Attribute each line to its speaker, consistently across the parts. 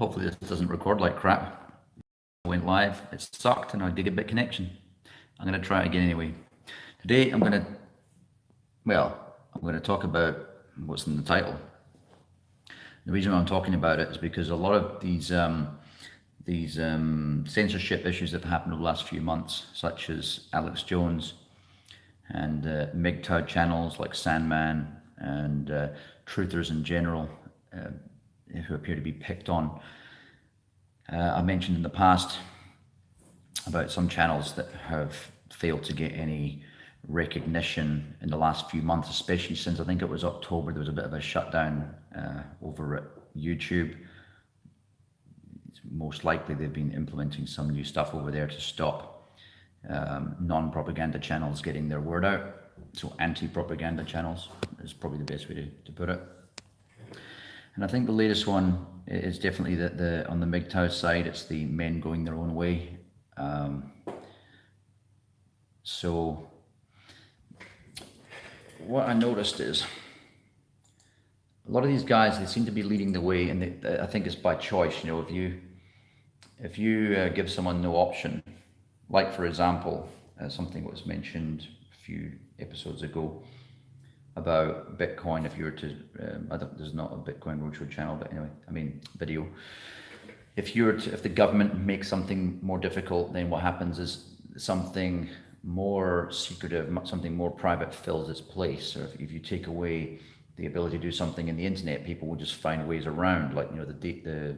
Speaker 1: Hopefully this doesn't record like crap. I went live, it sucked, and I did a bit connection. I'm going to try it again anyway. Today I'm going to talk about what's in the title. The reason why I'm talking about it is because a lot of these censorship issues that have happened over the last few months, such as Alex Jones and MGTOW channels like Sandman and truthers in general, who appear to be picked on. I mentioned in the past about some channels that have failed to get any recognition in the last few months, especially since I think it was October. There was a bit of a shutdown over at YouTube. Most likely they've been implementing some new stuff over there to stop non-propaganda channels getting their word out. So anti-propaganda channels is probably the best way to put it. And I think the latest one is definitely that on the MGTOW side, it's the men going their own way. So what I noticed is a lot of these guys, they seem to be leading the way, and I think it's by choice. You know, if you give someone no option, like for example, something was mentioned a few episodes ago about Bitcoin. If you were to, there's not a Bitcoin roadshow channel, but anyway, I mean video. If the government makes something more difficult, then what happens is something more secretive, something more private fills its place. Or if you take away the ability to do something in the internet, people will just find ways around, like, you know, the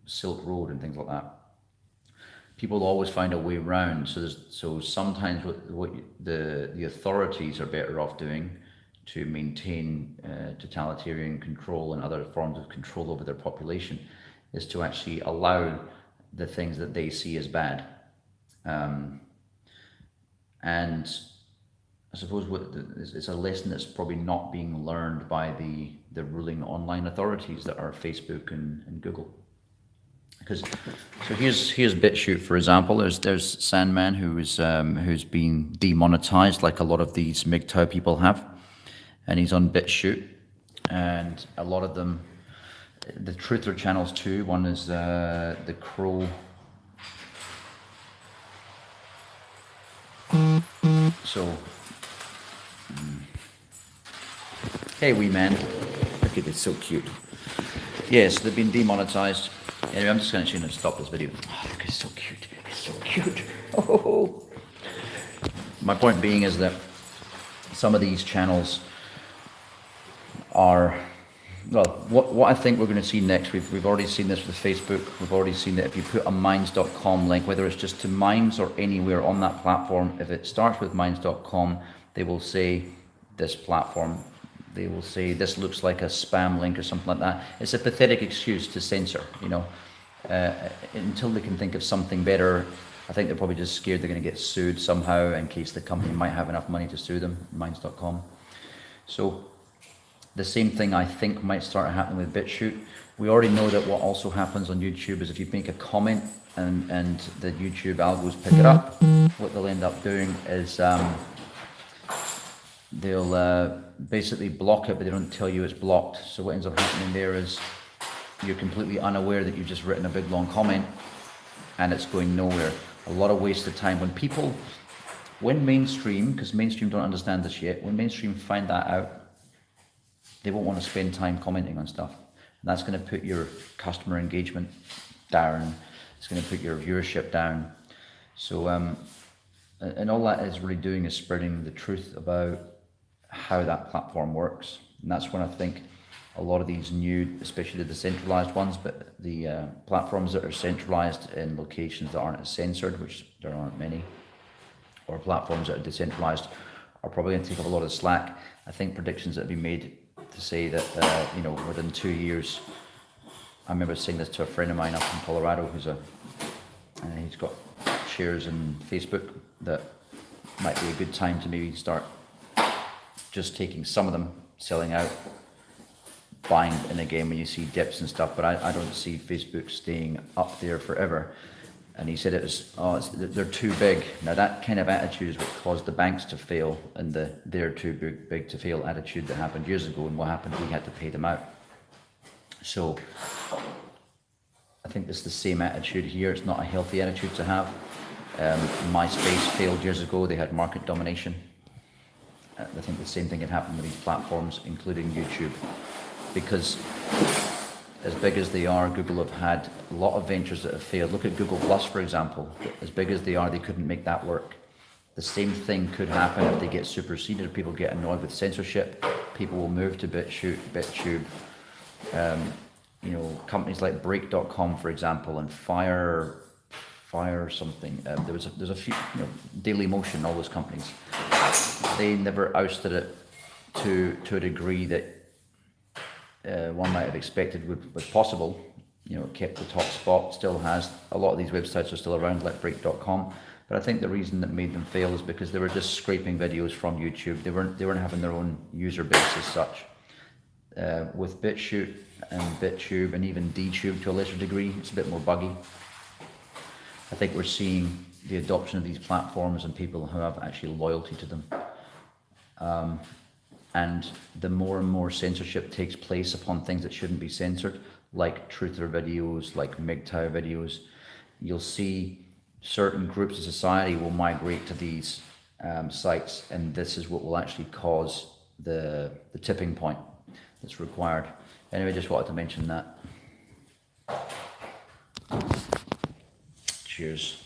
Speaker 1: Silk Road and things like that. People always find a way around. So sometimes what the authorities are better off doing to maintain totalitarian control and other forms of control over their population is to actually allow the things that they see as bad. And I suppose it's a lesson that's probably not being learned by the ruling online authorities that are Facebook and Google. Because so here's BitChute, for example. There's Sandman, who's been demonetized, like a lot of these MGTOW people have, and he's on BitChute, and a lot of them, the truther channels too. One is the Crow. So, hey wee man, look at this, so cute. Yes, they've been demonetized. Anyway, I'm just going to stop this video. Oh, look, it's so cute. It's so cute. Oh. My point being is that some of these channels are, well, what I think we're going to see next, we've already seen this with Facebook. We've already seen that if you put a minds.com link, whether it's just to Minds or anywhere on that platform, if it starts with minds.com, they will say this platform, they will say this looks like a spam link or something like that. It's a pathetic excuse to censor, you know, until they can think of something better. I think they're probably just scared they're going to get sued somehow in case the company might have enough money to sue them, Minds.com. So the same thing I think might start happening with BitChute. We already know that what also happens on YouTube is if you make a comment and the YouTube algos pick it up, what they'll end up doing is they'll basically block it, but they don't tell you it's blocked. So what ends up happening there is you're completely unaware that you've just written a big long comment and it's going nowhere. A lot of wasted time. When mainstream, because mainstream don't understand this yet, when mainstream find that out, they won't want to spend time commenting on stuff. And that's going to put your customer engagement down. It's going to put your viewership down. So, and all that is really doing is spreading the truth about how that platform works. And that's when I think a lot of these new, especially the decentralized ones, but the platforms that are centralized in locations that aren't censored, which there aren't many, or platforms that are decentralized, are probably going to take up a lot of slack. I think predictions that have been made to say that, you know, within 2 years, I remember saying this to a friend of mine up in Colorado who's he's got shares in Facebook, that might be a good time to maybe start just taking some of them, selling out, buying in again when you see dips and stuff. But I don't see Facebook staying up there forever. And he said they're too big. Now that kind of attitude is what caused the banks to fail, and they're too big to fail attitude that happened years ago. And what happened? We had to pay them out. So think it's the same attitude here. It's not a healthy attitude to have. MySpace failed years ago. They had market domination. I think the same thing had happened with these platforms, including YouTube, because as big as they are, Google have had a lot of ventures that have failed. Look at Google Plus, for example. As big as they are, they couldn't make that work. The same thing could happen if they get superseded, if people get annoyed with censorship. People will move to BitTube. You know, companies like Break.com, for example, and Fire something. There's a few, you know, Daily Motion, all those companies. They never ousted it to a degree that one might have expected was possible. You know, it kept the top spot, still has. A lot of these websites are still around, like Break.com. But I think the reason that made them fail is because they were just scraping videos from YouTube. They weren't having their own user base as such. With BitChute and BitTube and even D.Tube to a lesser degree, it's a bit more buggy. I think we're seeing the adoption of these platforms and people who have actually loyalty to them. And the more and more censorship takes place upon things that shouldn't be censored, like truther videos, like MGTOW videos, you'll see certain groups of society will migrate to these sites, and this is what will actually cause the tipping point that's required. Anyway, just wanted to mention that. Cheers.